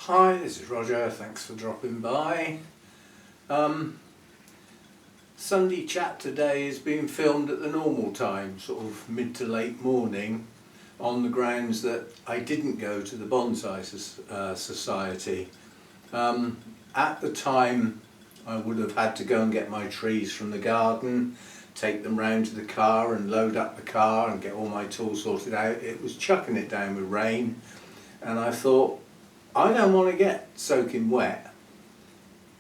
Hi, this is Roger, thanks for dropping by. Sunday chat today is being filmed at the normal time, sort of mid to late morning, on the grounds that I didn't go to the Bonsai Society. At the time I would have had to go and get my trees from the garden, take them round to the car and load up the car and get all my tools sorted out. It was chucking it down with rain, and I thought, I don't want to get soaking wet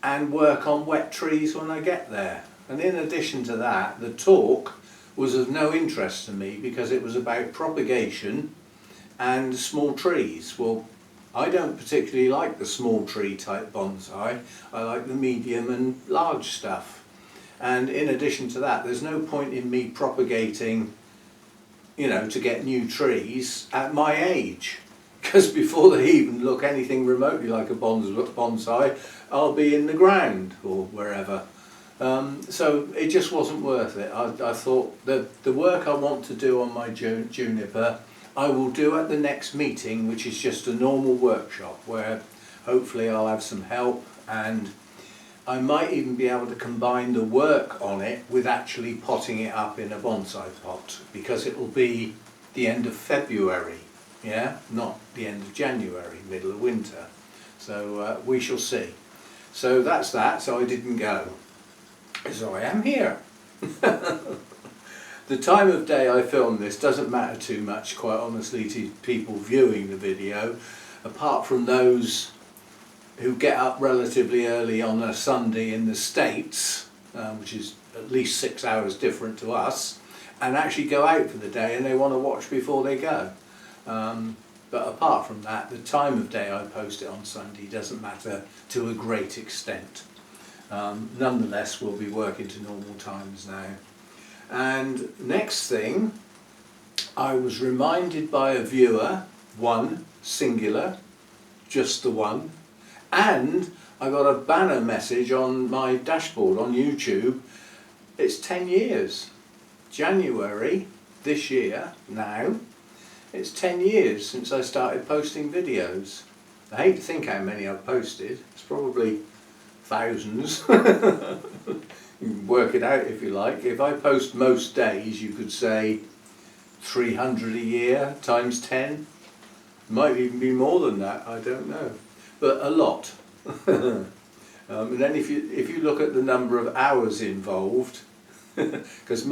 and work on wet trees when I get there. And in addition to that, the talk was of no interest to me because it was about propagation and small trees. Well, I don't particularly like the small tree type bonsai. I like the medium and large stuff. And in addition to that, there's no point in me propagating, to get new trees at my age. Because before they even look anything remotely like a bonsai, I'll be in the ground or wherever. So it just wasn't worth it. I thought that the work I want to do on my juniper, I will do at the next meeting, which is just a normal workshop where hopefully I'll have some help, and I might even be able to combine the work on it with actually potting it up in a bonsai pot, because it will be the end of February. Yeah, not the end of January, middle of winter. So we shall see. So that's that, so I didn't go. So I am here. The time of day I film this doesn't matter too much, quite honestly, to people viewing the video, apart from those who get up relatively early on a Sunday in the States, which is at least 6 hours different to us, and actually go out for the day and they want to watch before they go. But apart from that, the time of day I post it on Sunday doesn't matter to a great extent. Nonetheless, we'll be working to normal times now. And next thing, I was reminded by a viewer, one, singular, just the one, and I got a banner message on my dashboard on YouTube. It's 10 years. January this year, now. It's 10 years since I started posting videos. I hate to think how many I've posted. It's probably thousands. You can work it out if you like. If I post most days, you could say 300 a year times 10. Might even be more than that, I don't know. But a lot. And then if you look at the number of hours involved, because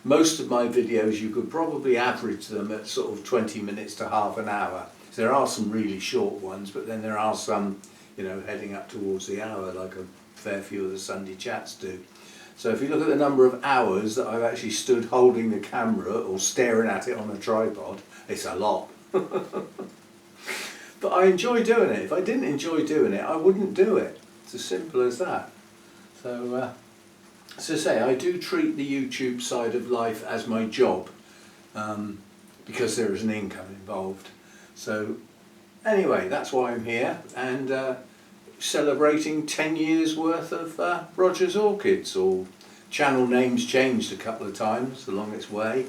most of my videos, you could probably average them at sort of 20 minutes to half an hour. So there are some really short ones, but then there are some, heading up towards the hour, like a fair few of the Sunday chats do. So if you look at the number of hours that I've actually stood holding the camera or staring at it on a tripod, it's a lot. But I enjoy doing it. If I didn't enjoy doing it, I wouldn't do it. It's as simple as that. So, as I say, I do treat the YouTube side of life as my job, because there is an income involved. So anyway, that's why I'm here, and celebrating 10 years worth of Roger's Orchids. Or channel names changed a couple of times along its way,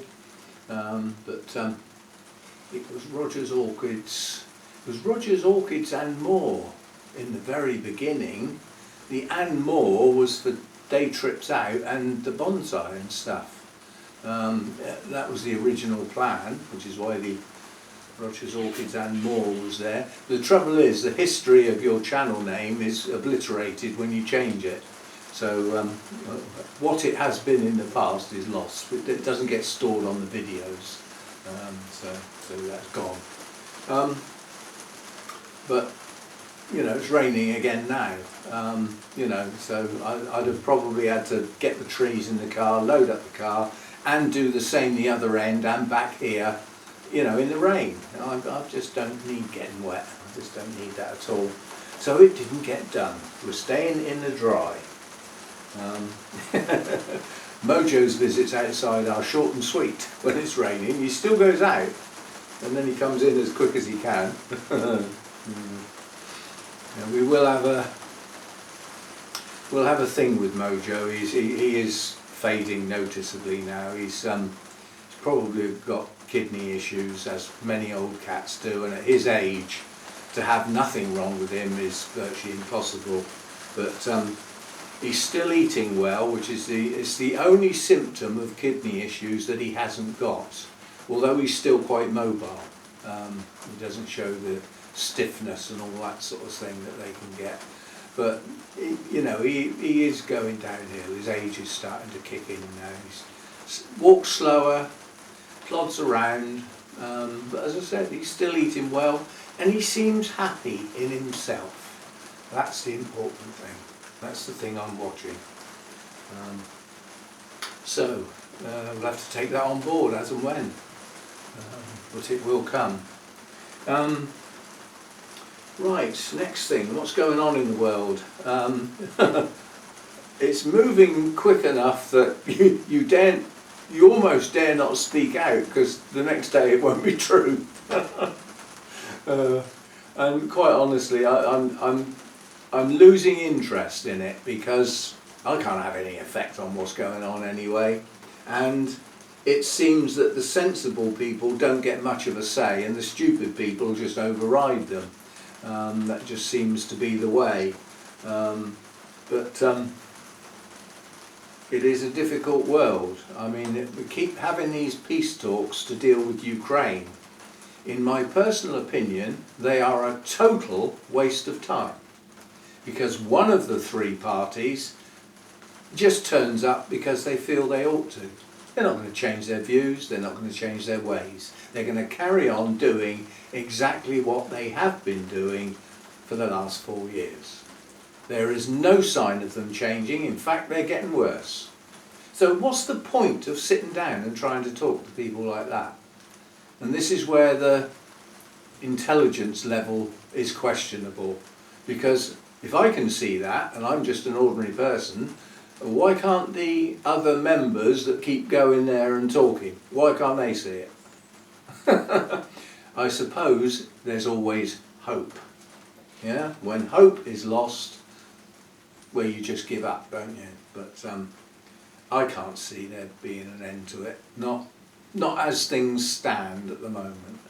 but it was Roger's Orchids. It was Roger's Orchids and More in the very beginning. The and more was for day trips out and the bonsai and stuff. That was the original plan, which is why the Roger's Orchids and More was there. The trouble is, the history of your channel name is obliterated when you change it. So what it has been in the past is lost. It doesn't get stored on the videos, so that's gone. But it's raining again now, so I'd have probably had to get the trees in the car, load up the car, and do the same the other end and back here, in the rain. I just don't need getting wet. I just don't need that at all. So it didn't get done. We're staying in the dry. Mojo's visits outside are short and sweet when it's raining. He still goes out, and then he comes in as quick as he can. We will have a thing with Mojo. He is fading noticeably now. He's probably got kidney issues, as many old cats do, and at his age to have nothing wrong with him is virtually impossible. But he's still eating well, which is it's the only symptom of kidney issues that he hasn't got. Although he's still quite mobile, he doesn't show the stiffness and all that sort of thing that they can get. But you know, he is going downhill. His age is starting to kick in now. He walks slower, plods around, but as I said, he's still eating well, and he seems happy in himself. That's the important thing. That's the thing I'm watching. So we'll have to take that on board as and when, but it will come. Right, next thing, what's going on in the world? It's moving quick enough that you almost dare not speak out, because the next day it won't be true. And quite honestly, I'm losing interest in it, because I can't have any effect on what's going on anyway, and it seems that the sensible people don't get much of a say, and the stupid people just override them. That just seems to be the way. But it is a difficult world. I mean, we keep having these peace talks to deal with Ukraine. In my personal opinion, they are a total waste of time, because one of the three parties just turns up because they feel they ought to. They're not going to change their views, they're not going to change their ways. They're going to carry on doing exactly what they have been doing for the last 4 years. There is no sign of them changing, in fact they're getting worse. So what's the point of sitting down and trying to talk to people like that? And this is where the intelligence level is questionable, because if I can see that, and I'm just an ordinary person, why can't the other members that keep going there and talking, why can't they see it? I suppose there's always hope. Yeah, when hope is lost, well, you just give up, don't you? But I can't see there being an end to it. Not as things stand at the moment.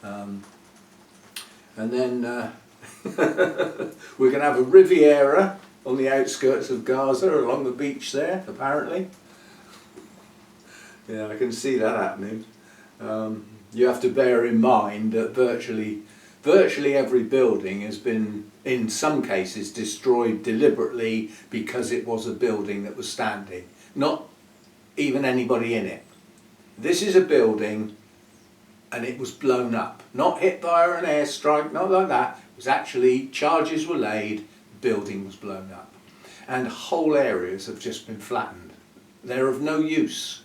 And then we're going to have a Riviera on the outskirts of Gaza, along the beach there, apparently. Yeah, I can see that happening. You have to bear in mind that virtually every building has been, in some cases, destroyed deliberately because it was a building that was standing, not even anybody in it. This is a building and it was blown up, not hit by an airstrike, not like that. It was actually, charges were laid, the building was blown up, and whole areas have just been flattened. They're of no use.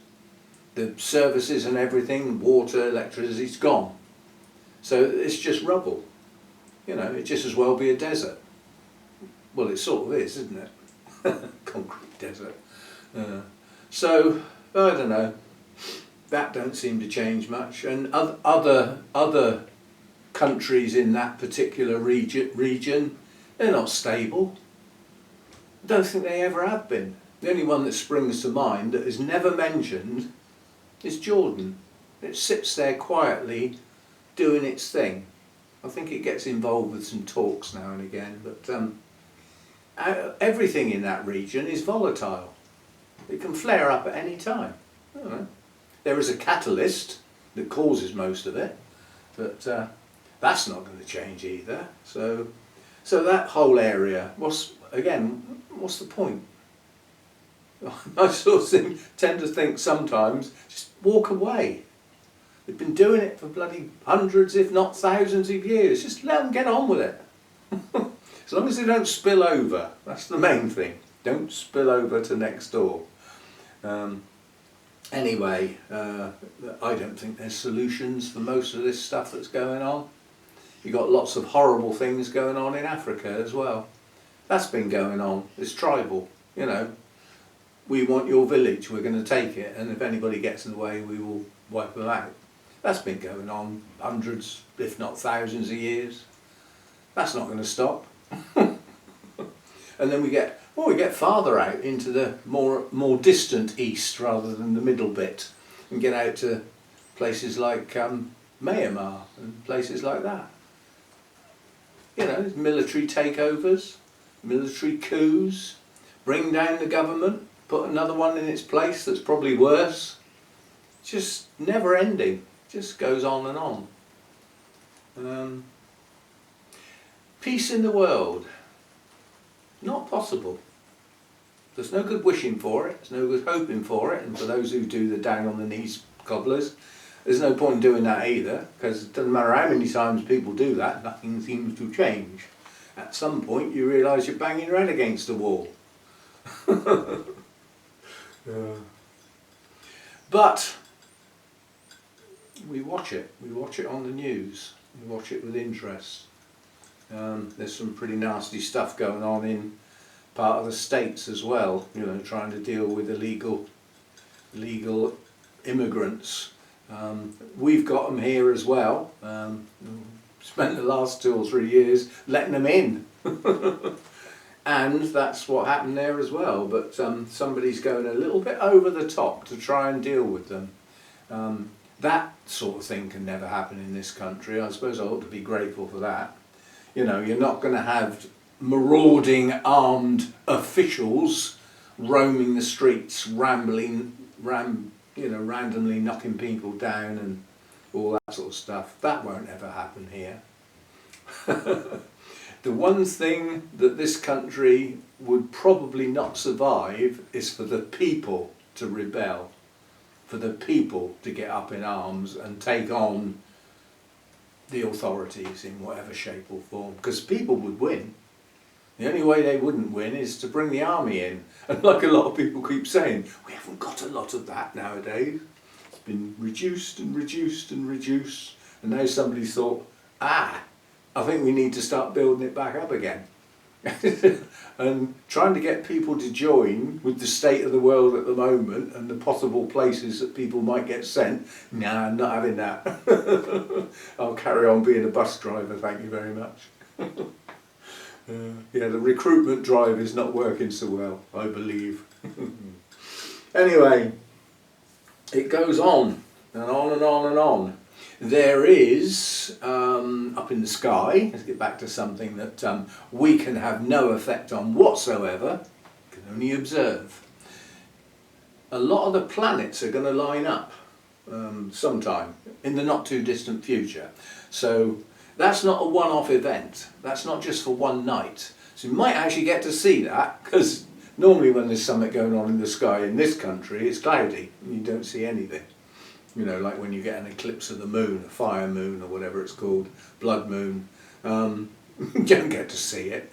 The services and everything, water, electricity, it's gone. So it's just rubble. You know, it just as well be a desert. Well, it sort of is, isn't it? Concrete desert. So, I don't know. That don't seem to change much. And other countries in that particular region, they're not stable. I don't think they ever have been. The only one that springs to mind that is never mentioned is Jordan. It sits there quietly doing its thing. I think it gets involved with some talks now and again, but everything in that region is volatile. It can flare up at any time. I don't know. There is a catalyst that causes most of it, but that's not going to change either. So that whole area, what's the point? I sort of tend to think sometimes, just walk away. They've been doing it for bloody hundreds, if not thousands of years. Just let them get on with it. As long as they don't spill over, that's the main thing. Don't spill over to next door. Anyway, I don't think there's solutions for most of this stuff that's going on. You've got lots of horrible things going on in Africa as well. That's been going on. It's tribal, you know. We want your village, we're going to take it, and if anybody gets in the way, we will wipe them out. That's been going on hundreds, if not thousands of years. That's not going to stop. And then we get farther out into the more distant east rather than the middle bit, and get out to places like Myanmar and places like that. You know, military takeovers, military coups, bring down the government, put another one in its place that's probably worse. Just never ending, just goes on and on. Peace in the world, not possible. There's no good wishing for it, there's no good hoping for it, and for those who do the down on the knees cobblers, there's no point in doing that either, because it doesn't matter how many times people do that, nothing seems to change. At some point you realise you're banging your head against the wall. But we watch it on the news, we watch it with interest. There's some pretty nasty stuff going on in part of the States as well, you know, trying to deal with illegal immigrants. We've got them here as well. Spent the last 2 or 3 years letting them in. And that's what happened there as well, but somebody's going a little bit over the top to try and deal with them. That sort of thing can never happen in this country. I suppose I ought to be grateful for that. You know, you're not going to have marauding armed officials roaming the streets, randomly knocking people down and all that sort of stuff. That won't ever happen here. The one thing that this country would probably not survive is for the people to rebel, for the people to get up in arms and take on the authorities in whatever shape or form, because people would win. The only way they wouldn't win is to bring the army in, and like a lot of people keep saying, we haven't got a lot of that nowadays. It's been reduced and reduced and reduced, and now somebody's thought, I think we need to start building it back up again. And trying to get people to join with the state of the world at the moment and the possible places that people might get sent, nah, I'm not having that. I'll carry on being a bus driver, thank you very much. Yeah, the recruitment drive is not working so well, I believe. Anyway, it goes on and on and on and on. There is, up in the sky, let's get back to something that we can have no effect on whatsoever, can only observe. A lot of the planets are going to line up sometime in the not too distant future. So that's not a one-off event, that's not just for one night. So you might actually get to see that, because normally when there's something going on in the sky in this country, it's cloudy and you don't see anything. You know, like when you get an eclipse of the moon, a fire moon or whatever it's called, blood moon, you don't get to see it.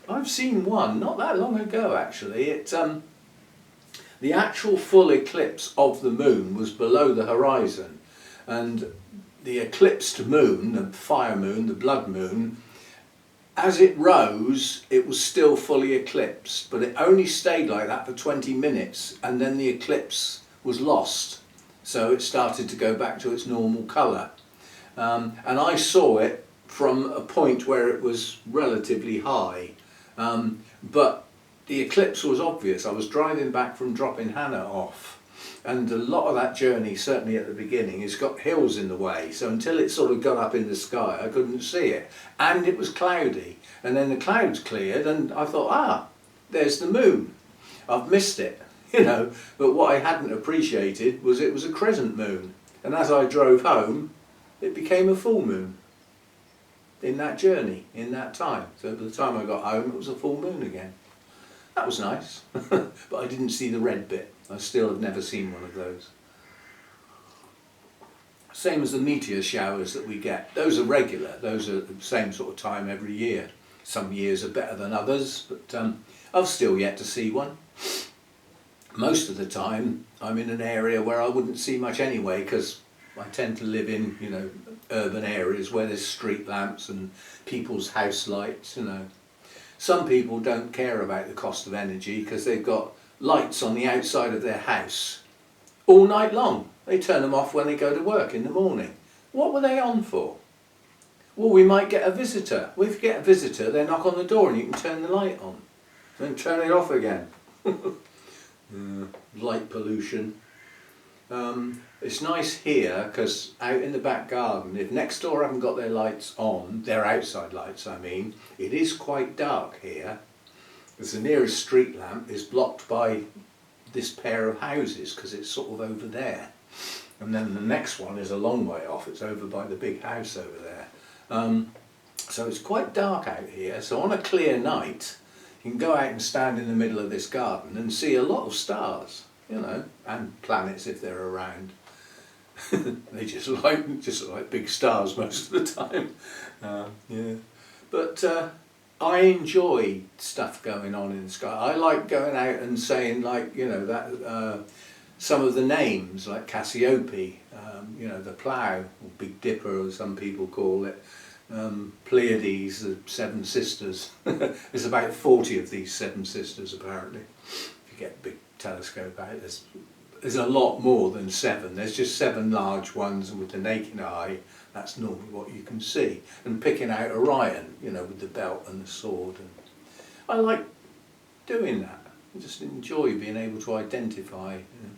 I've seen one not that long ago actually. The actual full eclipse of the moon was below the horizon, and the eclipsed moon, the fire moon, the blood moon, as it rose it was still fully eclipsed, but it only stayed like that for 20 minutes and then the eclipse was lost, so it started to go back to its normal colour. And I saw it from a point where it was relatively high, but the eclipse was obvious. I was driving back from dropping Hannah off, and a lot of that journey, certainly at the beginning, has got hills in the way, so until it sort of got up in the sky I couldn't see it, and it was cloudy, and then the clouds cleared and I thought, there's the moon, I've missed it. You know, but what I hadn't appreciated was it was a crescent moon, and as I drove home it became a full moon in that journey, in that time. So by the time I got home it was a full moon again. That was nice. But I didn't see the red bit. I still have never seen one of those. Same as the meteor showers that we get. Those are regular, those are the same sort of time every year. Some years are better than others, but I've still yet to see one. Most of the time I'm in an area where I wouldn't see much anyway, because I tend to live in, you know, urban areas where there's street lamps and people's house lights, you know. Some people don't care about the cost of energy because they've got lights on the outside of their house all night long. They turn them off when they go to work in the morning. What were they on for? Well, we might get a visitor. Well, if you get a visitor, they knock on the door and you can turn the light on. Then turn it off again. Light pollution. It's nice here because out in the back garden, if next door haven't got their lights on, their outside lights I mean, it is quite dark here. Because the nearest street lamp is blocked by this pair of houses because it's sort of over there. And then the next one is a long way off, it's over by the big house over there. So it's quite dark out here, so on a clear night you can go out and stand in the middle of this garden and see a lot of stars, you know, and planets if they're around. They just look like big stars most of the time. Yeah. But I enjoy stuff going on in the sky. I like going out and saying, like, you know, that some of the names, like Cassiope, you know, the plough, or Big Dipper as some people call it, Pleiades, the seven sisters. There's about 40 of these seven sisters apparently. If you get a big telescope out, there's a lot more than seven. There's just seven large ones, and with the naked eye, that's normally what you can see. And picking out Orion, you know, with the belt and the sword. And I like doing that. I just enjoy being able to identify. You know.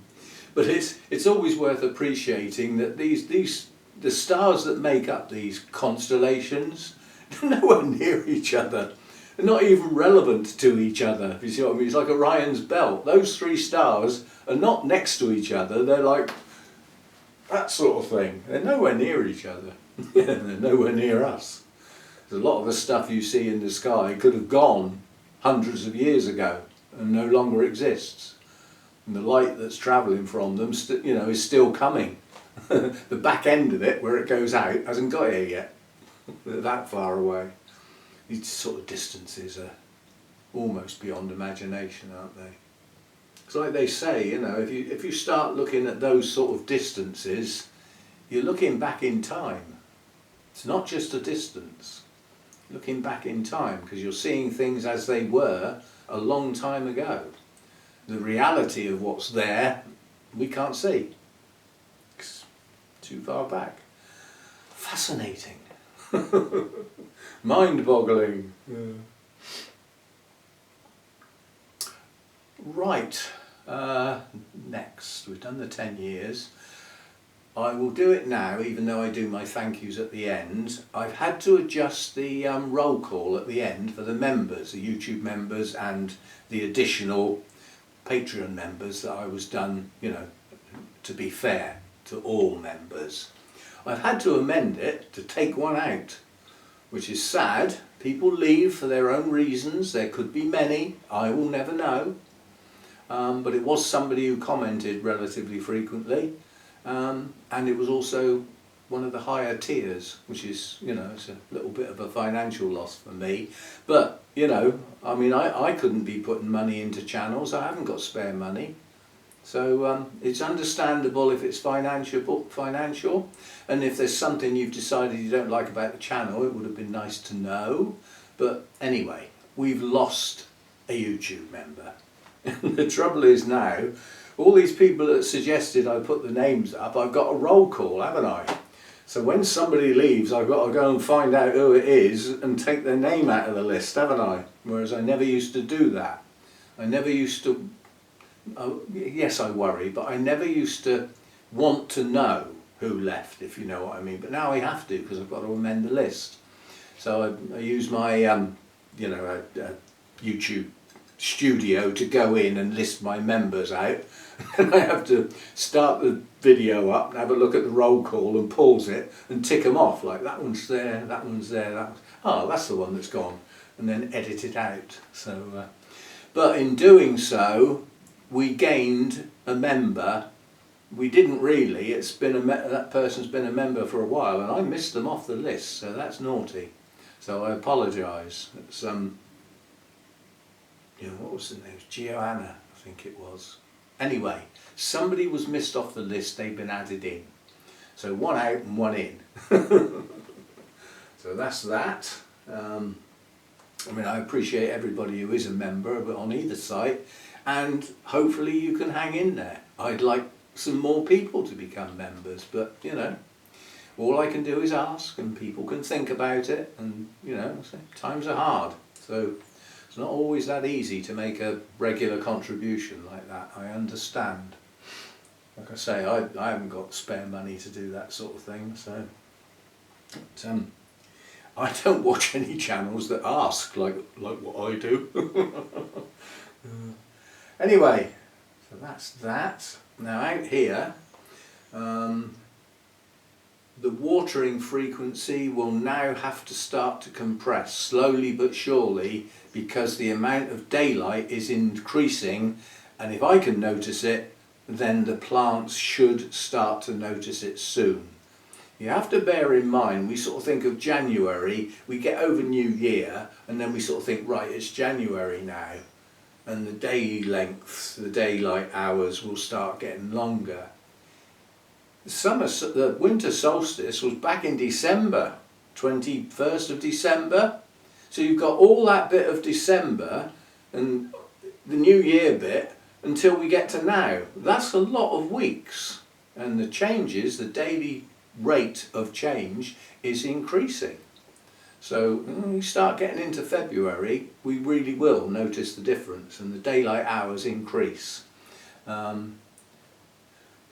But it's always worth appreciating that the stars that make up these constellations, they're nowhere near each other. They're not even relevant to each other, if you see what I mean. It's like Orion's belt. Those three stars are not next to each other, they're like that sort of thing. They're nowhere near each other. They're nowhere near us. A lot of the stuff you see in the sky could have gone hundreds of years ago and no longer exists. And the light that's travelling from them, you know, is still coming. The back end of it, where it goes out, hasn't got here yet. They're that far away. These sort of distances are almost beyond imagination, aren't they? It's like they say, you know, if you start looking at those sort of distances, you're looking back in time. It's not just a distance. Looking back in time, because you're seeing things as they were a long time ago. The reality of what's there, we can't see. It's too far back. Fascinating. Mind-boggling. Yeah. Right, next, we've done the 10 years. I will do it now, even though I do my thank yous at the end. I've had to adjust the roll call at the end for the members, the YouTube members and the additional Patreon members that I was done, you know, to be fair to all members. I've had to amend it to take one out, which is sad. People leave for their own reasons. There could be many, I will never know. But it was somebody who commented relatively frequently, and it was also one of the higher tiers, which is, you know, it's a little bit of a financial loss for me. But, you know, I mean, I couldn't be putting money into channels. I haven't got spare money. So it's understandable if it's financial, and if there's something you've decided you don't like about the channel, it would have been nice to know. But anyway, we've lost a YouTube member. The trouble is now, all these people that suggested I put the names up, I've got a roll call, haven't I? So when somebody leaves, I've got to go and find out who it is and take their name out of the list, haven't I? Whereas I never used to do that. I never used to, yes I worry, but I never used to want to know who left, if you know what I mean. But now I have to, because I've got to amend the list. So I use my, you know, YouTube studio to go in and list my members out. And I have to start the video up and have a look at the roll call and pause it and tick them off, like that one's there, that one's there, that one's, oh, that's the one that's gone, and then edit it out. So, but in doing so, we gained a member. We didn't really. It's been that person's been a member for a while, and I missed them off the list, so that's naughty. So I apologise. It's you know, what was the name? Giovanna, I think it was. Anyway, somebody was missed off the list. They've been added in. So one out and one in. So that's that. I mean, I appreciate everybody who is a member, but on either side, and hopefully you can hang in there. I'd like some more people to become members, but you know, all I can do is ask, and people can think about it, and you know, times are hard, so it's not always that easy to make a regular contribution like that, I understand. like I say, I haven't got spare money to do that sort of thing, so but, I don't watch any channels that ask like what I do. Anyway, so that's that. Now out here, the watering frequency will now have to start to compress slowly but surely, because the amount of daylight is increasing, and if I can notice it, then the plants should start to notice it soon. You have to bear in mind, we sort of think of January, we get over New Year, and then we sort of think, right, it's January now, and the day lengths, the daylight hours will start getting longer. The winter solstice was back in December, 21st of December. So you've got all that bit of December and the New Year bit until we get to now. That's a lot of weeks, and the changes, the daily rate of change is increasing. So when we start getting into February, we really will notice the difference, and the daylight hours increase.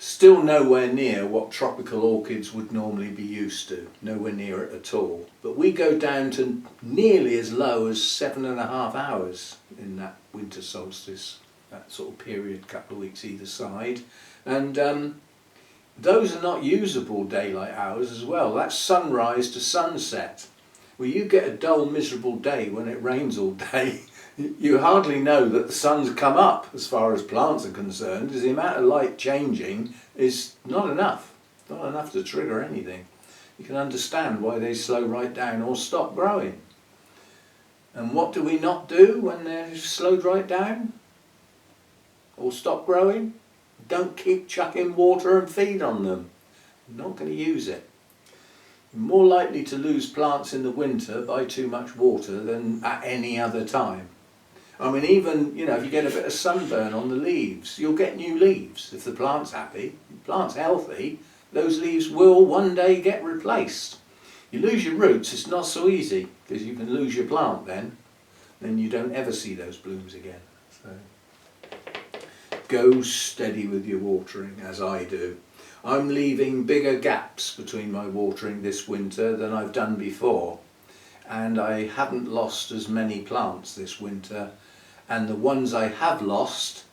Still nowhere near what tropical orchids would normally be used to, nowhere near it at all. But we go down to nearly as low as 7.5 hours in that winter solstice, that sort of period, couple of weeks either side. And those are not usable daylight hours as well. That's sunrise to sunset. Well, you get a dull, miserable day when it rains all day. You hardly know that the sun's come up as far as plants are concerned, because the amount of light changing is not enough to trigger anything. You can understand why they slow right down or stop growing. And what do we not do when they're slowed right down or stop growing? Don't keep chucking water and feed on them. You're not going to use it. You're more likely to lose plants in the winter by too much water than at any other time. I mean, even, you know, if you get a bit of sunburn on the leaves, you'll get new leaves. If the plant's happy, the plant's healthy, those leaves will one day get replaced. You lose your roots, it's not so easy, because you can lose your plant then you don't ever see those blooms again. So go steady with your watering, as I do. I'm leaving bigger gaps between my watering this winter than I've done before, and I haven't lost as many plants this winter, and the ones I have lost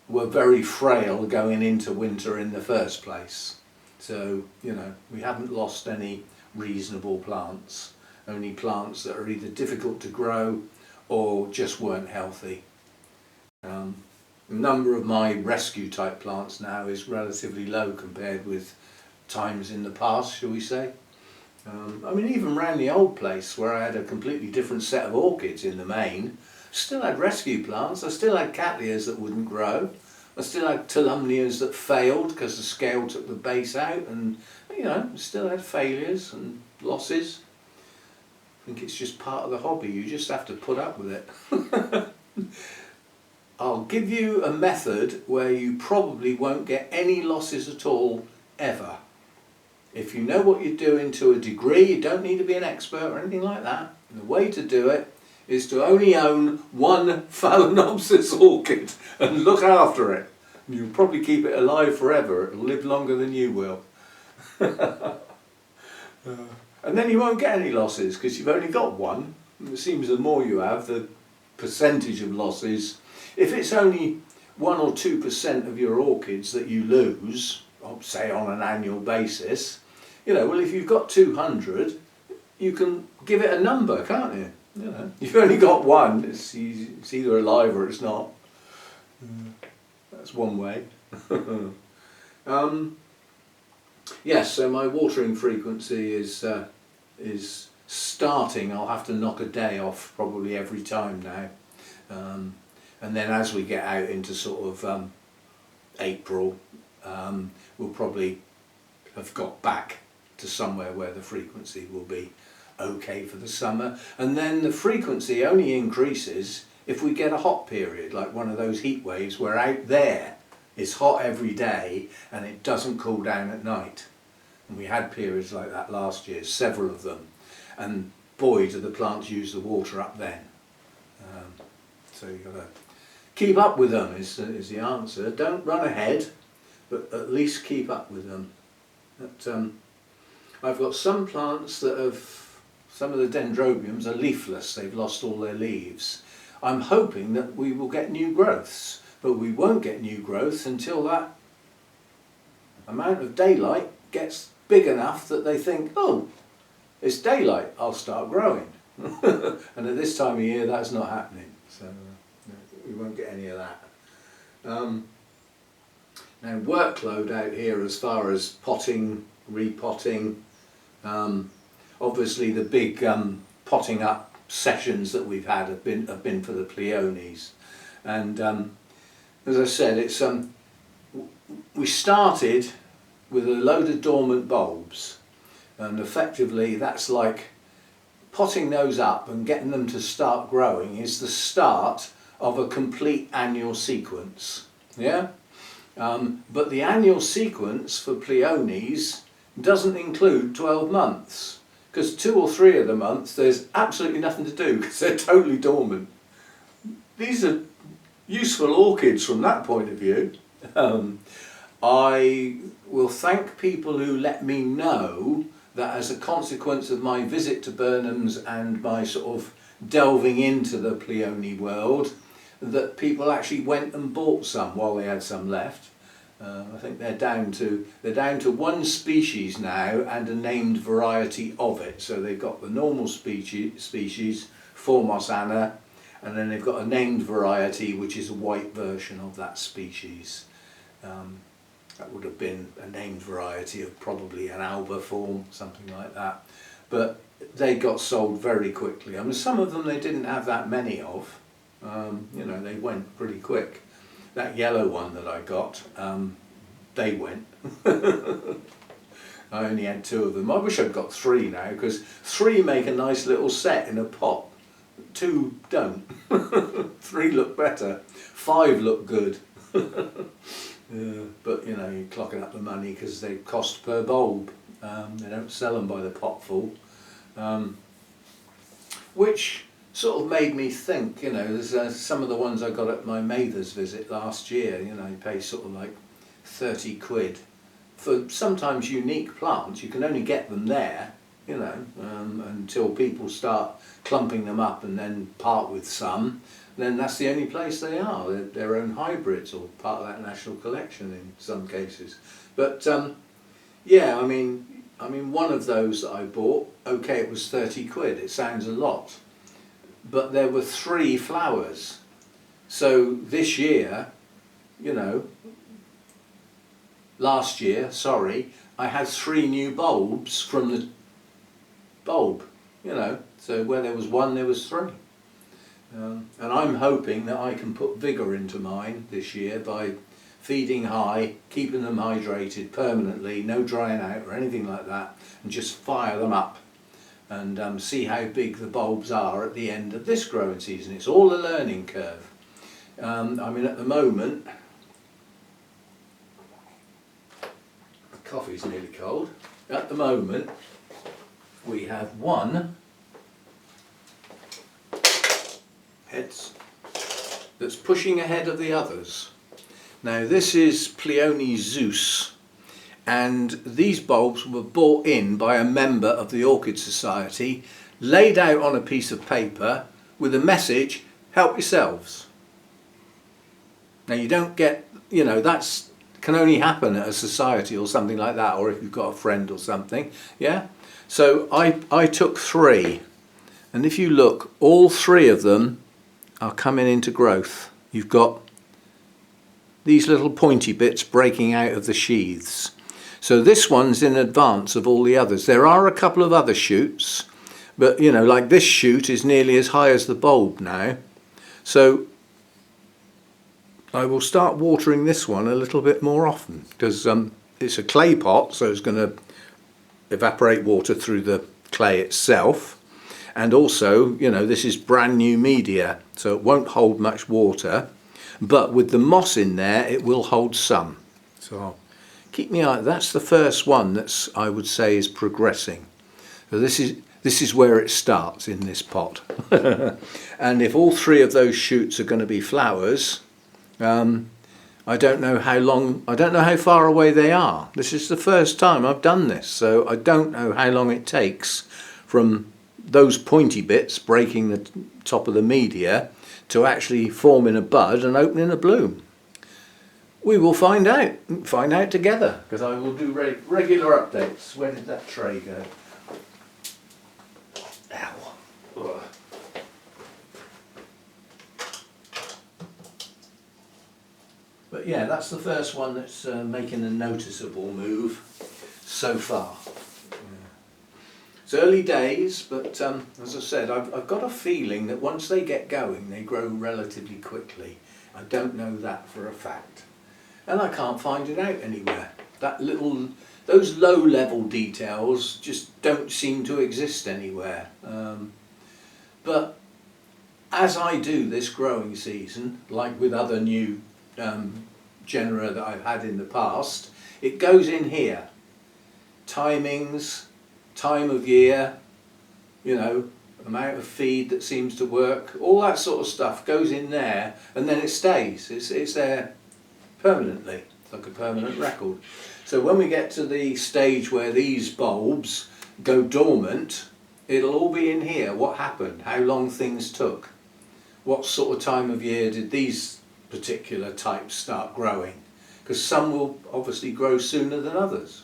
were very frail going into winter in the first place. So, you know, we haven't lost any reasonable plants, only plants that are either difficult to grow or just weren't healthy. The number of my rescue type plants now is relatively low compared with times in the past, shall we say. I mean, even around the old place where I had a completely different set of orchids in the main, still had rescue plants. I still had cattleyas that wouldn't grow. I still had tulumnias that failed because the scale took the base out, and, you know, still had failures and losses. I think it's just part of the hobby. You just have to put up with it. I'll give you a method where you probably won't get any losses at all, ever. If you know what you're doing to a degree, you don't need to be an expert or anything like that. The way to do it is to only own one Phalaenopsis orchid and look after it. You'll probably keep it alive forever. It'll live longer than you will. And then you won't get any losses because you've only got one. It seems the more you have, the percentage of losses. If it's only 1 or 2% of your orchids that you lose, say on an annual basis, you know, well, if you've got 200, you can give it a number, can't you? You know, you've only got one, it's either alive or it's not. That's one way. Yes, so my watering frequency is starting. I'll have to knock a day off probably every time now. And then as we get out into sort of April, we'll probably have got back to somewhere where the frequency will be okay for the summer. And then the frequency only increases if we get a hot period, like one of those heat waves where out there it's hot every day and it doesn't cool down at night. And we had periods like that last year, several of them, and boy do the plants use the water up then. So you've got to keep up with them is the answer. Don't run ahead. but at least keep up with them. But, I've got some plants that some of the Dendrobiums are leafless, they've lost all their leaves. I'm hoping that we will get new growths, but we won't get new growths until that amount of daylight gets big enough that they think, oh, it's daylight, I'll start growing. And at this time of year that's not happening, so we won't get any of that. Now workload out here as far as potting, repotting, obviously the big potting up sessions that we've had have been for the pleonies, and as I said, it's we started with a load of dormant bulbs, and effectively that's like potting those up and getting them to start growing is the start of a complete annual sequence. Yeah, but the annual sequence for pleonies doesn't include 12 months, because 2 or 3 of the months there's absolutely nothing to do because they're totally dormant. These are useful orchids from that point of view. I will thank people who let me know that as a consequence of my visit to Burnham's and my sort of delving into the pleonie world, that people actually went and bought some while they had some left. I think they're down to 1 species now and a named variety of it. So they've got the normal species, Formos Anna, and then they've got a named variety which is a white version of that species. That would have been a named variety of probably an alba form, something like that. But they got sold very quickly. I mean, some of them they didn't have that many of. You know, they went pretty quick. That yellow one that I got, they went. I only had 2 of them. I wish I'd got 3 now, because 3 make a nice little set in a pot. 2 don't. 3 look better. 5 look good. But you know, you're clocking up the money because they cost per bulb. They don't sell them by the potful. Which sort of made me think, you know, there's some of the ones I got at my Mather's visit last year, you know, you pay sort of like 30 quid. For sometimes unique plants, you can only get them there, you know, until people start clumping them up and then part with some. Then that's the only place they are. They're their own hybrids or part of that national collection in some cases. But yeah, I mean one of those that I bought, okay, it was 30 quid, it sounds a lot. But there were 3 flowers. So this year, you know, last year, sorry, I had 3 new bulbs from the bulb, you know, so where there was 1 there was 3. And I'm hoping that I can put vigour into mine this year by feeding high, keeping them hydrated permanently, no drying out or anything like that, and just fire them up and see how big the bulbs are at the end of this growing season. It's all a learning curve. I mean, at the moment, the coffee's nearly cold. At the moment, we have 1 heads that's pushing ahead of the others. Now this is Pleonie Zeus, and these bulbs were bought in by a member of the Orchid Society, laid out on a piece of paper with a message, help yourselves. Now you don't get, you know, that's can only happen at a society or something like that, or if you've got a friend or something, yeah? So I took 3, and if you look, all 3 of them are coming into growth. You've got these little pointy bits breaking out of the sheaths. So this one's in advance of all the others. There are a couple of other shoots, but you know, like this shoot is nearly as high as the bulb now. So I will start watering this one a little bit more often, because it's a clay pot, so it's going to evaporate water through the clay itself. And also, you know, this is brand new media, so it won't hold much water, but with the moss in there, it will hold some. So I'll keep my eye. That's the first one that's, I would say, is progressing. So this is where it starts in this pot. And if all 3 of those shoots are going to be flowers, I don't know how long, I don't know how far away they are. This is the first time I've done this, so I don't know how long it takes from those pointy bits breaking the top of the media to actually forming a bud and opening a bloom. We will find out together, because I will do regular updates. Where did that tray go? Ow. Ugh. But yeah, that's the first one that's making a noticeable move so far. Yeah. It's early days, but as I said, I've got a feeling that once they get going, they grow relatively quickly. I don't know that for a fact. And I can't find it out anywhere. Those low-level details just don't seem to exist anywhere. But as I do this growing season, like with other new genera that I've had in the past, it goes in here. Timings, time of year, you know, amount of feed that seems to work, all that sort of stuff goes in there, and then it stays. It's there permanently. It's like a permanent record. So when we get to the stage where these bulbs go dormant, it'll all be in here. What happened? How long things took? What sort of time of year did these particular types start growing? Because some will obviously grow sooner than others.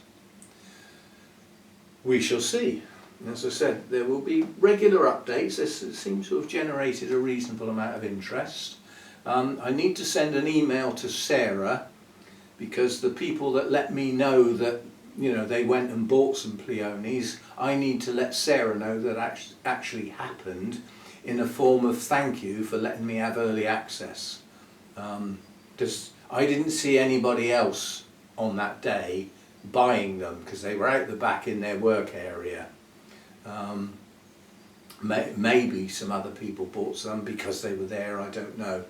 We shall see. As I said, there will be regular updates. This seems to have generated a reasonable amount of interest. I need to send an email to Sarah, because the people that let me know that, you know, they went and bought some pleonies, I need to let Sarah know that actually happened in a form of thank you for letting me have early access. Because I didn't see anybody else on that day buying them, because they were out the back in their work area. Maybe some other people bought some because they were there, I don't know.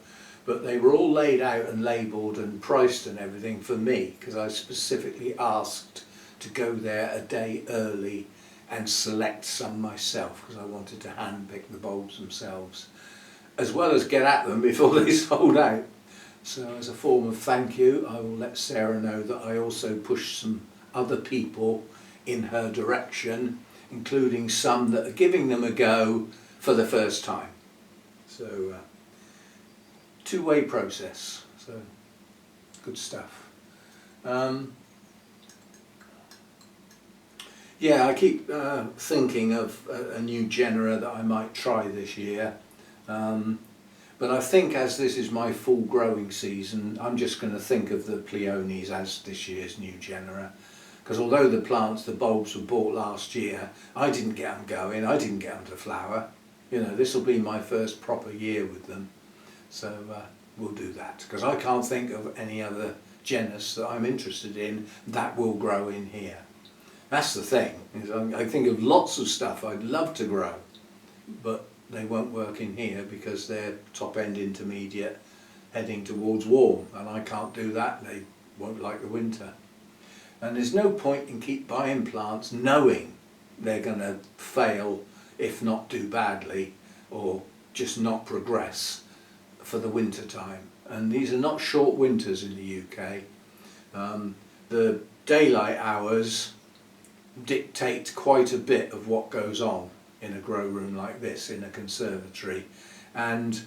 But they were all laid out and labelled and priced and everything for me, because I specifically asked to go there a day early and select some myself, because I wanted to hand pick the bulbs themselves, as well as get at them before they sold out. So as a form of thank you, I will let Sarah know that I also pushed some other people in her direction, including some that are giving them a go for the first time. So two-way process, so good stuff. Yeah, I keep thinking of a new genera that I might try this year. But I think as this is my full growing season, I'm just going to think of the pleonies as this year's new genera. Because although the plants, the bulbs were bought last year, I didn't get them going, I didn't get them to flower. You know, this will be my first proper year with them. So we'll do that, because I can't think of any other genus that I'm interested in that will grow in here. That's the thing, is I think of lots of stuff I'd love to grow, but they won't work in here because they're top end intermediate heading towards warm, and I can't do that. They won't like the winter. And there's no point in keep buying plants knowing they're going to fail, if not do badly, or just not progress for the winter time. And these are not short winters in the UK. The daylight hours dictate quite a bit of what goes on in a grow room like this, in a conservatory. And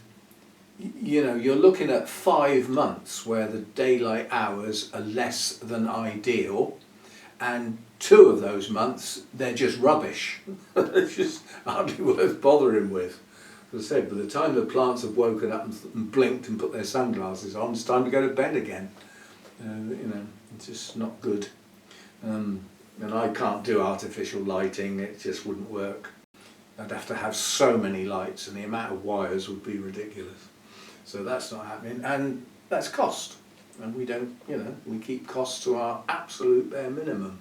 you know, you're looking at 5 months where the daylight hours are less than ideal, and 2 of those months they're just rubbish. It's just hardly worth bothering with. As I said, by the time the plants have woken up and blinked and put their sunglasses on, it's time to go to bed again. You know, it's just not good. And I can't do artificial lighting, it just wouldn't work. I'd have to have so many lights, and the amount of wires would be ridiculous. So that's not happening, and that's cost. And we don't, you know, we keep costs to our absolute bare minimum.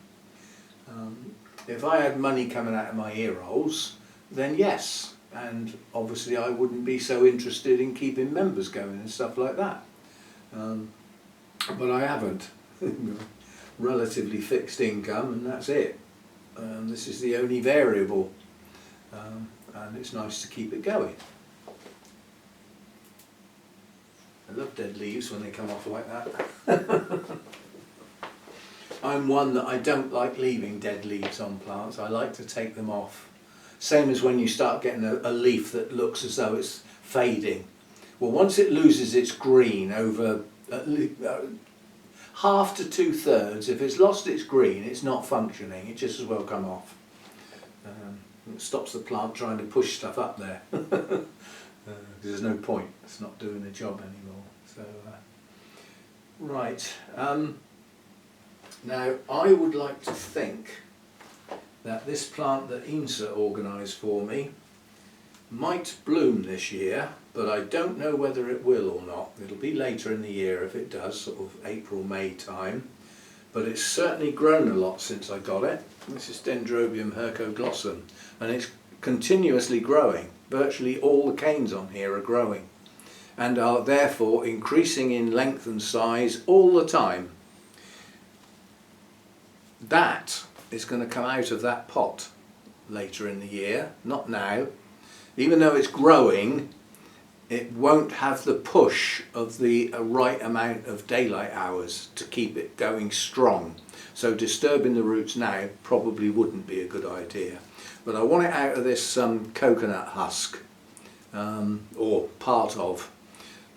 If I had money coming out of my ear holes, then yes, and obviously I wouldn't be so interested in keeping members going and stuff like that. But I haven't. Relatively fixed income, and that's it. This is the only variable, and it's nice to keep it going. I love dead leaves when they come off like that. I'm one that I don't like leaving dead leaves on plants. I like to take them off. Same as when you start getting a leaf that looks as though it's fading. Well, once it loses its green over half to 2/3, if it's lost its green, it's not functioning. It just as well come off. It stops the plant trying to push stuff up there. There's no point. It's not doing the job anymore. So, right. Now, I would like to think that this plant that Insa organised for me might bloom this year, but I don't know whether it will or not. It'll be later in the year if it does, sort of April, May time. But it's certainly grown a lot since I got it. This is Dendrobium hercoglossum, and it's continuously growing. Virtually all the canes on here are growing and are therefore increasing in length and size all the time. That is going to come out of that pot later in the year, not now. Even though it's growing, it won't have the push of the right amount of daylight hours to keep it going strong. So disturbing the roots now probably wouldn't be a good idea. But I want it out of this coconut husk, or part of.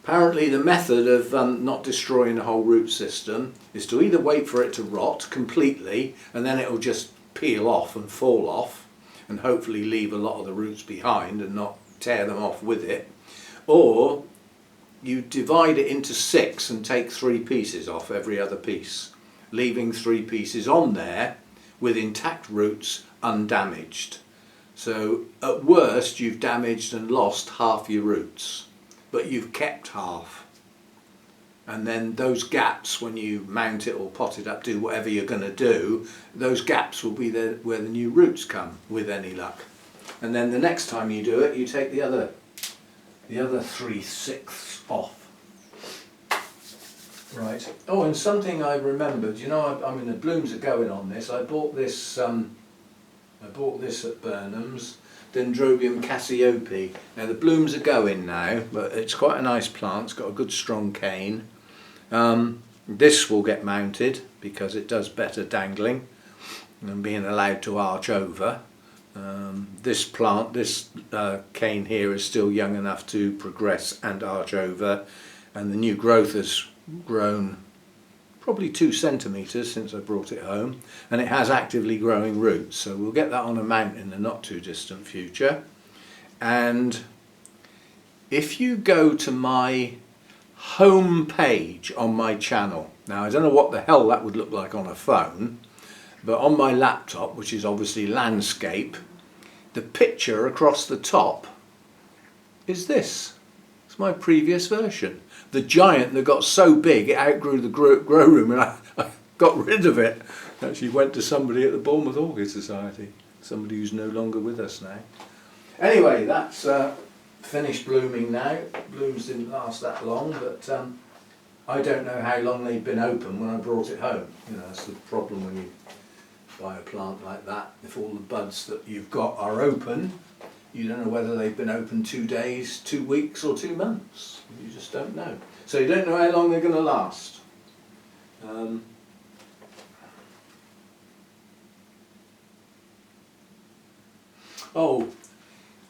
Apparently the method of not destroying the whole root system is to either wait for it to rot completely and then it will just peel off and fall off and hopefully leave a lot of the roots behind and not tear them off with it, or you divide it into 6 and take 3 pieces off every other piece, leaving 3 pieces on there with intact roots undamaged. So at worst you've damaged and lost half your roots, but you've kept half. And then those gaps, when you mount it or pot it up, do whatever you're going to do, those gaps will be there where the new roots come, with any luck. And then the next time you do it, you take the other 3/6 off. Right. Oh, and something I remembered. You know, I mean, the blooms are going on this. I bought this at Burnham's, Dendrobium cassiope. Now the blooms are going now, but it's quite a nice plant. It's got a good strong cane. This will get mounted because it does better dangling than being allowed to arch over. This plant, this cane here is still young enough to progress and arch over, and the new growth has grown probably 2 centimetres since I brought it home, and it has actively growing roots, so we'll get that on a mount in the not too distant future. And if you go to my home page on my channel, now I don't know what the hell that would look like on a phone, but on my laptop, which is obviously landscape, the picture across the top is this. It's my previous version. The giant that got so big it outgrew the grow room, and I got rid of it. Actually went to somebody at the Bournemouth Orchid Society, somebody who's no longer with us now. Anyway, that's finished blooming now. Blooms didn't last that long, but I don't know how long they'd been open when I brought it home. You know, that's the problem when you buy a plant like that. If all the buds that you've got are open, you don't know whether they've been open 2 days, 2 weeks or 2 months. You just don't know. So you don't know how long they're going to last. Oh,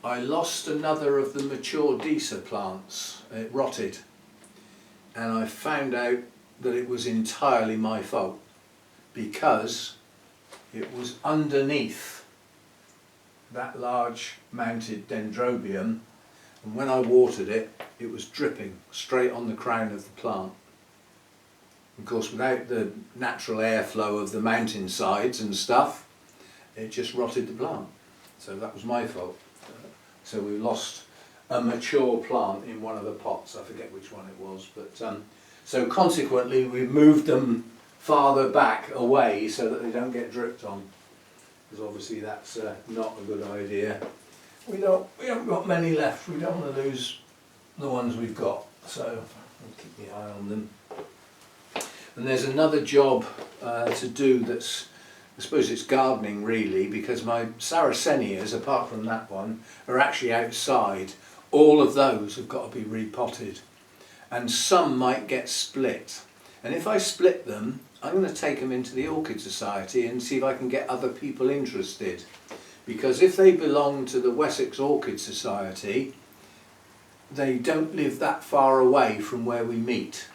I lost another of the mature Disa plants. It rotted. And I found out that it was entirely my fault, because it was underneath that large mounted Dendrobium, and when I watered it, it was dripping straight on the crown of the plant. Of course, without the natural airflow of the mountain sides and stuff, it just rotted the plant. So that was my fault. So we lost a mature plant in one of the pots. I forget which one it was, but so consequently we moved them farther back away so that they don't get dripped on, because obviously that's not a good idea. We haven't got many left. We don't want to lose the ones we've got, so I'll keep my eye on them. And there's another job to do that's, I suppose it's gardening really, because my Sarracenias, apart from that one, are actually outside. All of those have got to be repotted. and some might get split. And if I split them, I'm going to take them into the Orchid Society and see if I can get other people interested. Because if they belong to the Wessex Orchid Society, they don't live that far away from where we meet.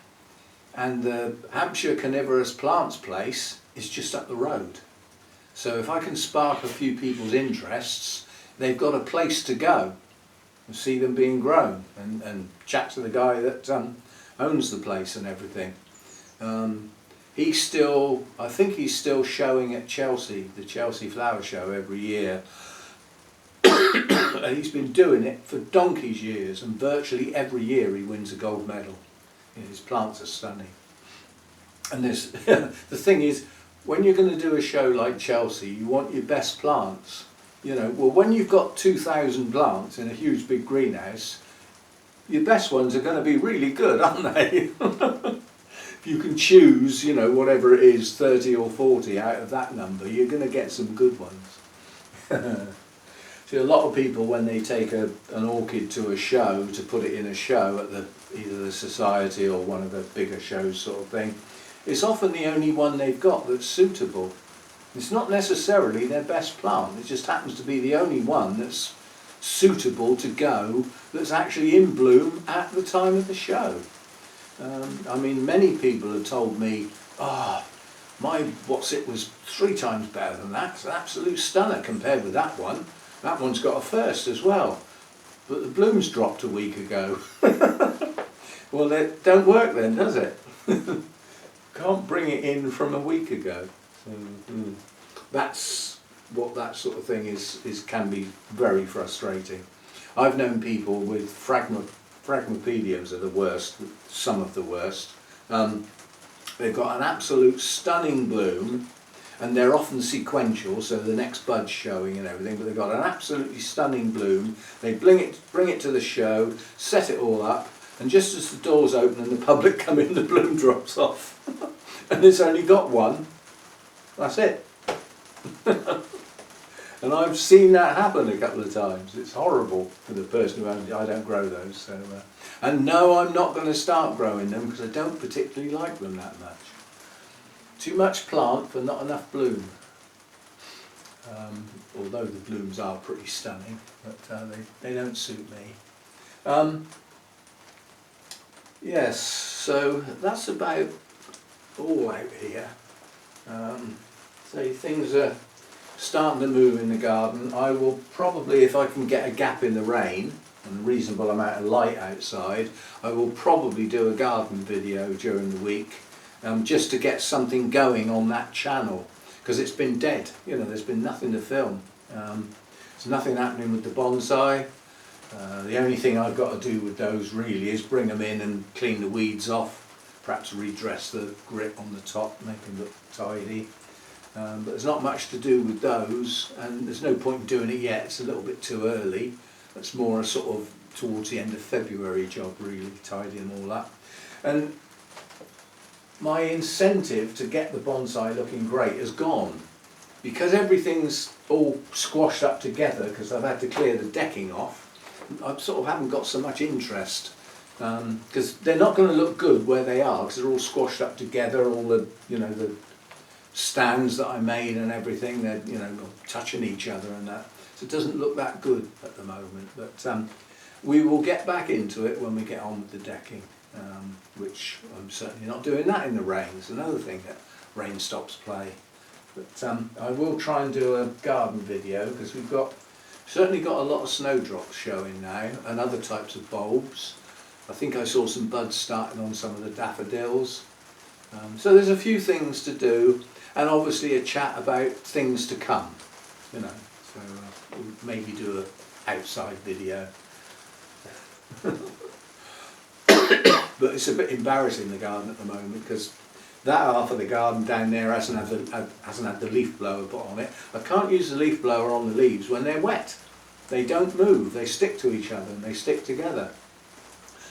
And the Hampshire Carnivorous Plants place is just up the road. So if I can spark a few people's interests, they've got a place to go and see them being grown, and chat to the guy that owns the place and everything. I think he's still showing at Chelsea, the Chelsea Flower Show every year. And he's been doing it for donkey's years, and virtually every year he wins a gold medal. His plants are stunning. And there's the thing is, when you're going to do a show like Chelsea, you want your best plants. You know, well, when you've got 2,000 plants in a huge big greenhouse, your best ones are going to be really good, aren't they? If you can choose, you know, whatever it is, 30 or 40 out of that number, you're going to get some good ones. See, a lot of people, when they take an orchid to a show, to put it in a show at either the society or one of the bigger shows sort of thing, it's often the only one they've got that's suitable. It's not necessarily their best plant, it just happens to be the only one that's suitable to go, that's actually in bloom at the time of the show. I mean, many people have told me, my what's-it was 3 times better than that. It's an absolute stunner compared with that one. That one's got a first as well, but the blooms dropped a week ago. Well, that don't work then, does it? Can't bring it in from a week ago. That's what that sort of thing is can be very frustrating. I've known people with Phragmopediums are the worst, some of the worst. They've got an absolute stunning bloom, and they're often sequential, so the next bud's showing and everything, but they've got an absolutely stunning bloom. They bring it to the show, set it all up, and just as the doors open and the public come in, the bloom drops off. And it's only got one. That's it. And I've seen that happen a couple of times. It's horrible for the person who owns it. I don't grow those. So, and no, I'm not going to start growing them because I don't particularly like them that much. Too much plant for not enough bloom. Although the blooms are pretty stunning, but they don't suit me. Yes, so that's about all out here. So things are starting to move in the garden. I will probably, if I can get a gap in the rain and a reasonable amount of light outside, I will probably do a garden video during the week, just to get something going on that channel, because it's been dead. You know, there's been nothing to film. There's nothing happening with the bonsai. The only thing I've got to do with those really is bring them in and clean the weeds off, perhaps redress the grit on the top, make them look tidy. But there's not much to do with those, and there's no point in doing it yet. It's a little bit too early. That's more a sort of towards the end of February job, really, tidying all up. And my incentive to get the bonsai looking great has gone, because everything's all squashed up together because I've had to clear the decking off. I sort of haven't got so much interest, because they're not going to look good where they are, because they're all squashed up together. All the, you know, the stands that I made and everything, they're, you know, touching each other and that, so it doesn't look that good at the moment. But we will get back into it when we get on with the decking, which I'm certainly not doing that in the rain. It's another thing that rain stops play. But I will try and do a garden video, because we've certainly got a lot of snowdrops showing now, and other types of bulbs. I think I saw some buds starting on some of the daffodils. So there's a few things to do, and obviously a chat about things to come, you know. So we'll maybe do an outside video. But it's a bit embarrassing, the garden at the moment, because that half of the garden down there hasn't had the leaf blower put on it. I can't use the leaf blower on the leaves when they're wet. They don't move, they stick to each other and they stick together.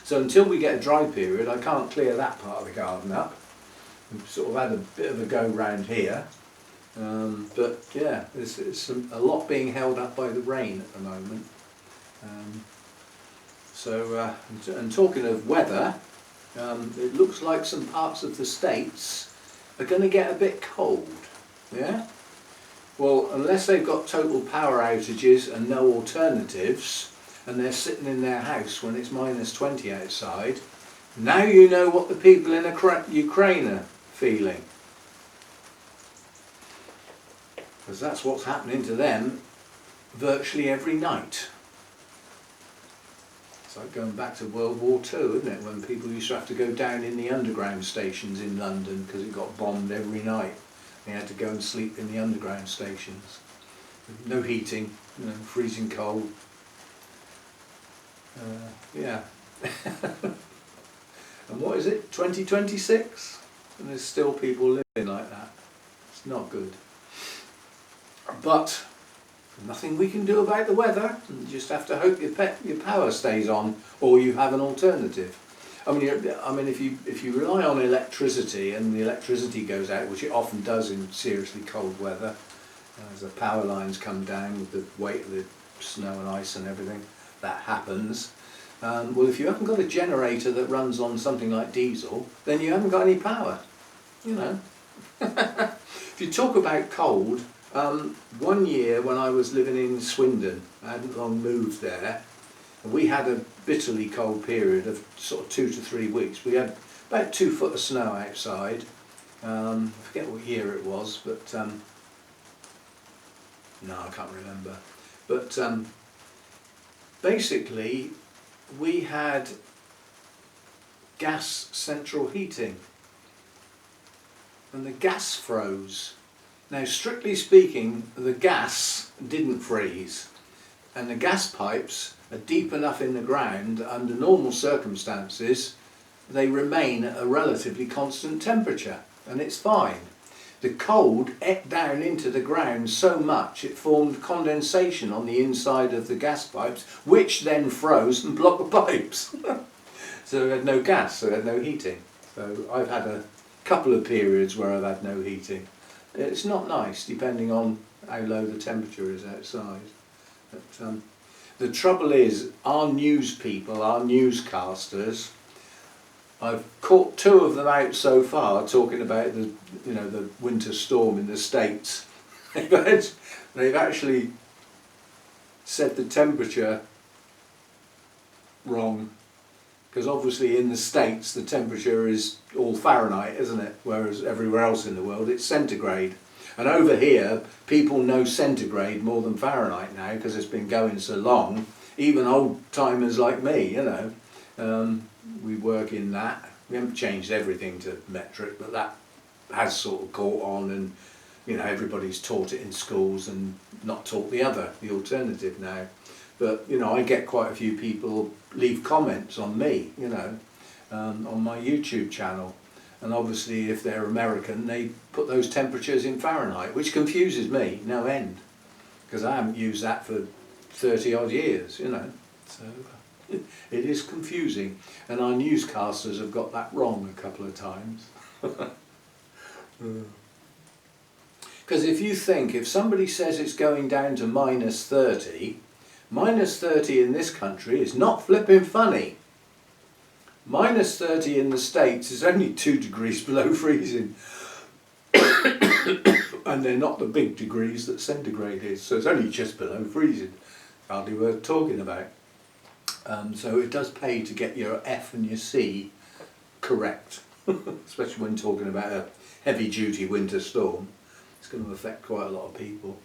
So until we get a dry period, I can't clear that part of the garden up. We've sort of had a bit of a go round here. But yeah, it's a lot being held up by the rain at the moment. And talking of weather, It looks like some parts of the States are going to get a bit cold. Yeah? Well, unless they've got total power outages and no alternatives, and they're sitting in their house when it's -20 outside, now you know what the people in Ukraine are feeling. Because that's what's happening to them virtually every night. It's like going back to World War II, isn't it? When people used to have to go down in the underground stations in London because it got bombed every night. They had to go and sleep in the underground stations. No heating, you know, freezing cold. Yeah. And what is it? 2026? And there's still people living like that. It's not good. But nothing we can do about the weather. You just have to hope your power stays on, or you have an alternative. I mean, if you rely on electricity and the electricity goes out, which it often does in seriously cold weather, as the power lines come down with the weight of the snow and ice and everything, that happens. Well, if you haven't got a generator that runs on something like diesel, then you haven't got any power. You know. If you talk about cold, one year when I was living in Swindon, I hadn't long moved there, and we had a bitterly cold period of sort of 2 to 3 weeks. We had about 2 foot of snow outside. I forget what year it was, but no, I can't remember. But basically, we had gas central heating, and the gas froze. Now, strictly speaking, the gas didn't freeze, and the gas pipes are deep enough in the ground, under normal circumstances, they remain at a relatively constant temperature, and it's fine. The cold ate down into the ground so much it formed condensation on the inside of the gas pipes, which then froze and blocked the pipes. So we had no gas, so we had no heating. So I've had a couple of periods where I've had no heating. It's not nice, depending on how low the temperature is outside. But, the trouble is, our news people, our newscasters, I've caught 2 of them out so far talking about the winter storm in the States. They've actually said the temperature wrong, because obviously in the States the temperature is all Fahrenheit, isn't it? Whereas everywhere else in the world it's centigrade. And over here people know centigrade more than Fahrenheit now, because it's been going so long. Even old timers like me, you know, we work in that. We haven't changed everything to metric, but that has sort of caught on, and you know, everybody's taught it in schools and not taught the alternative now. But you know, I get quite a few people leave comments on me, you know, on my YouTube channel, and obviously if they're American they put those temperatures in Fahrenheit, which confuses me no end, because I haven't used that for 30 odd years, you know. So it is confusing, and our newscasters have got that wrong a couple of times. Because if somebody says it's going down to -30, -30 in this country is not flipping funny. -30 in the States is only 2 degrees below freezing. And they're not the big degrees that centigrade is, so it's only just below freezing. Hardly worth talking about. So it does pay to get your F and your C correct, especially when talking about a heavy duty winter storm. It's going to affect quite a lot of people.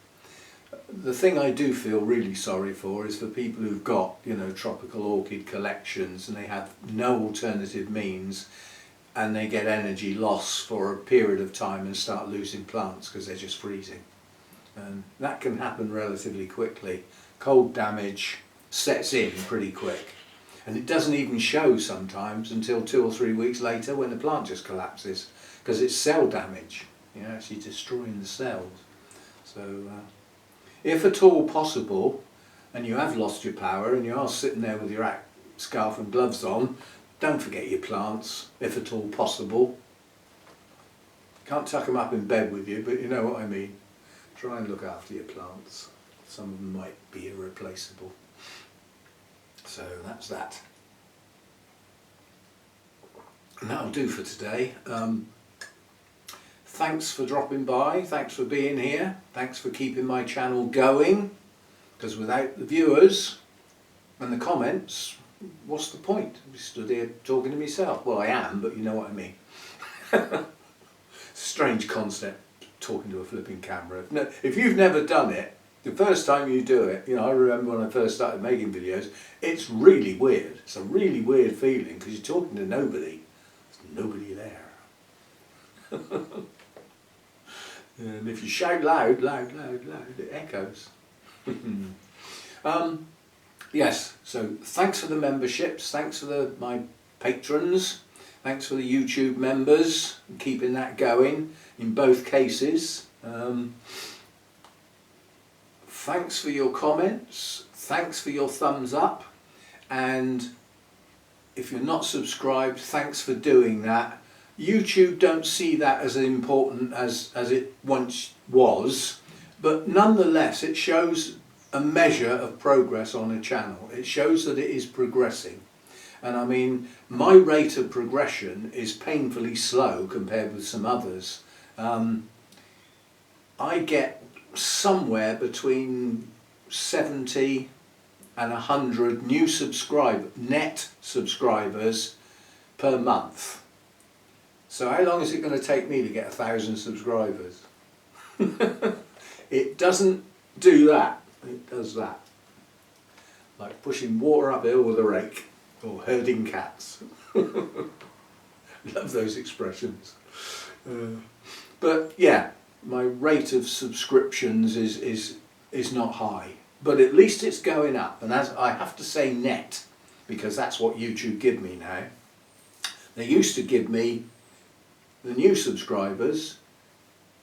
The thing I do feel really sorry for is for people who've got, you know, tropical orchid collections and they have no alternative means, and they get energy loss for a period of time and start losing plants because they're just freezing. And that can happen relatively quickly. Cold damage sets in pretty quick, and it doesn't even show sometimes until 2 or 3 weeks later, when the plant just collapses, because it's cell damage. You're actually destroying the cells. So if at all possible, and you have lost your power and you are sitting there with your scarf and gloves on, don't forget your plants, if at all possible. Can't tuck them up in bed with you, but you know what I mean. Try and look after your plants. Some of them might be irreplaceable. So that's that. And that'll do for today. Thanks for dropping by, thanks for being here, thanks for keeping my channel going, because without the viewers and the comments, what's the point? I stood here talking to myself. Well, I am, but you know what I mean. Strange concept, talking to a flipping camera. No, if you've never done it, the first time you do it, you know, I remember when I first started making videos, it's really weird. It's a really weird feeling because you're talking to nobody. There's nobody there. And if you shout loud, it echoes. Yes, so thanks for the memberships, thanks for my patrons, thanks for the YouTube members, and keeping that going in both cases. Thanks for your comments, thanks for your thumbs up, and if you're not subscribed, thanks for doing that. YouTube don't see that as important as it once was, but nonetheless it shows a measure of progress on a channel. It shows that it is progressing. And I mean, my rate of progression is painfully slow compared with some others. I get somewhere between 70 and 100 new net subscribers per month. So how long is it going to take me to get 1,000 subscribers? It doesn't do that, it does that. Like pushing water uphill with a rake, or herding cats. Love those expressions. But yeah, my rate of subscriptions is not high, but at least it's going up. And as I have to say net, because that's what YouTube give me now. They used to give me the new subscribers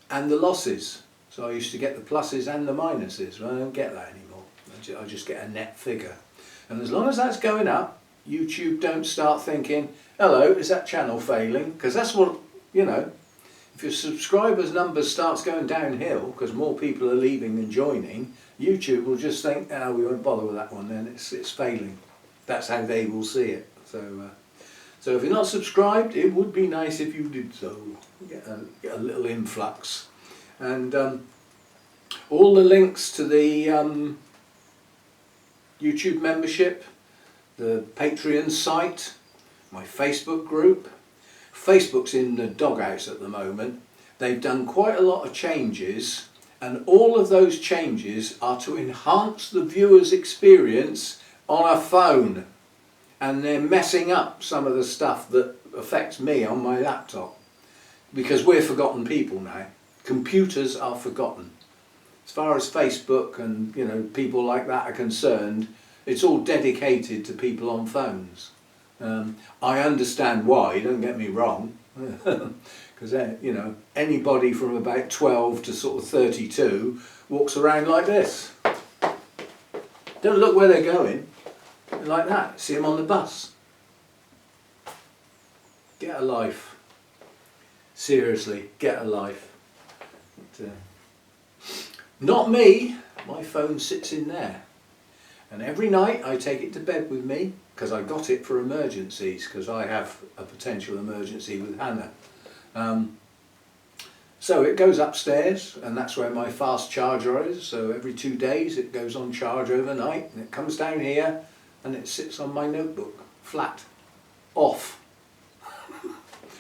and the losses. So I used to get the pluses and the minuses. Well, I don't get that anymore. I just get a net figure. And as long as that's going up, YouTube don't start thinking, hello, is that channel failing? Because that's what, you know, if your subscribers numbers starts going downhill because more people are leaving than joining, YouTube will just think, oh, we won't bother with that one then, it's failing. That's how they will see it. So if you're not subscribed, it would be nice if you did so. Get a little influx. And all the links to the YouTube membership, the Patreon site, my Facebook group. Facebook's in the doghouse at the moment. They've done quite a lot of changes, and all of those changes are to enhance the viewer's experience on a phone. And they're messing up some of the stuff that affects me on my laptop. Because we're forgotten people now. Computers are forgotten. As far as Facebook and, you know, people like that are concerned, it's all dedicated to people on phones. I understand why, don't get me wrong. Because, you know, anybody from about 12 to sort of 32 walks around like this. Don't look where they're going. Like that, see them on the bus. Get a life. Seriously, get a life. But, not me, my phone sits in there. And every night I take it to bed with me, because I got it for emergencies, because I have a potential emergency with Hannah. So it goes upstairs, and that's where my fast charger is. So every 2 days it goes on charge overnight, and it comes down here, and it sits on my notebook, flat, off.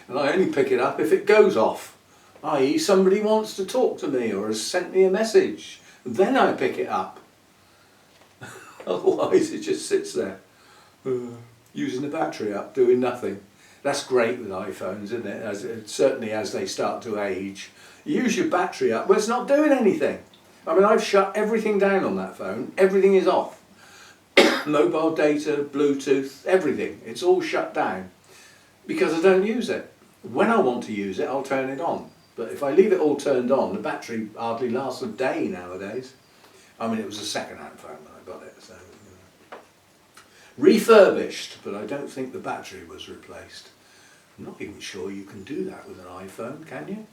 And I only pick it up if it goes off, i.e. somebody wants to talk to me or has sent me a message. Then I pick it up. Otherwise it just sits there, using the battery up, doing nothing. That's great with iPhones, isn't it? Certainly as they start to age. You use your battery up, but it's not doing anything. I mean, I've shut everything down on that phone. Everything is off. Mobile data, Bluetooth, everything. It's all shut down because I don't use it. When I want to use it, I'll turn it on. But if I leave it all turned on, the battery hardly lasts a day nowadays. I mean, it was a second-hand phone when I got it, so you know. Refurbished, but I don't think the battery was replaced. I'm not even sure you can do that with an iPhone, can you?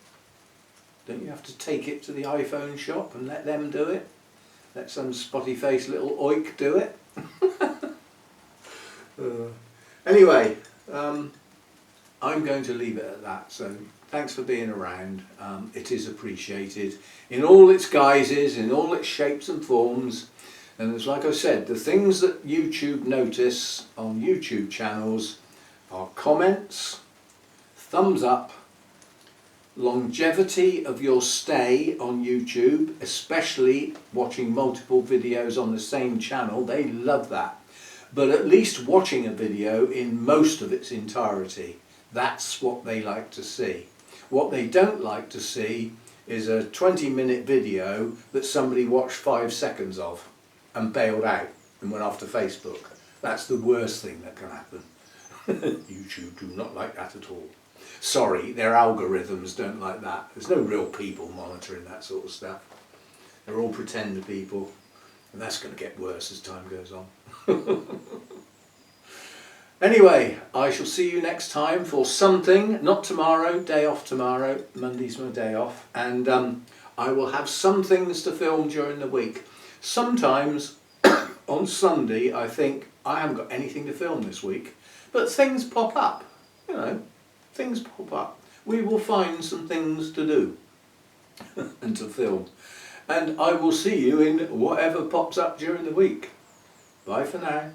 Don't you have to take it to the iPhone shop and let them do it? Let some spotty-faced little oik do it? Anyway, I'm going to leave it at that. So thanks for being around. It is appreciated in all its guises, in all its shapes and forms. And it's like I said, the things that YouTube notice on YouTube channels are comments, thumbs up, longevity of your stay on YouTube, especially watching multiple videos on the same channel. They love that. But at least watching a video in most of its entirety. That's what they like to see. What they don't like to see is a 20-minute video that somebody watched 5 seconds of and bailed out and went off to Facebook. That's the worst thing that can happen. YouTube do not like that at all. Sorry, their algorithms don't like that. There's no real people monitoring that sort of stuff. They're all pretend people, and that's going to get worse as time goes on. Anyway, I shall see you next time for something, not tomorrow, day off tomorrow, Monday's my day off, and I will have some things to film during the week. Sometimes on Sunday I think I haven't got anything to film this week, but things pop up, you know, things pop up. We will find some things to do and to film, and I will see you in whatever pops up during the week. Bye for now.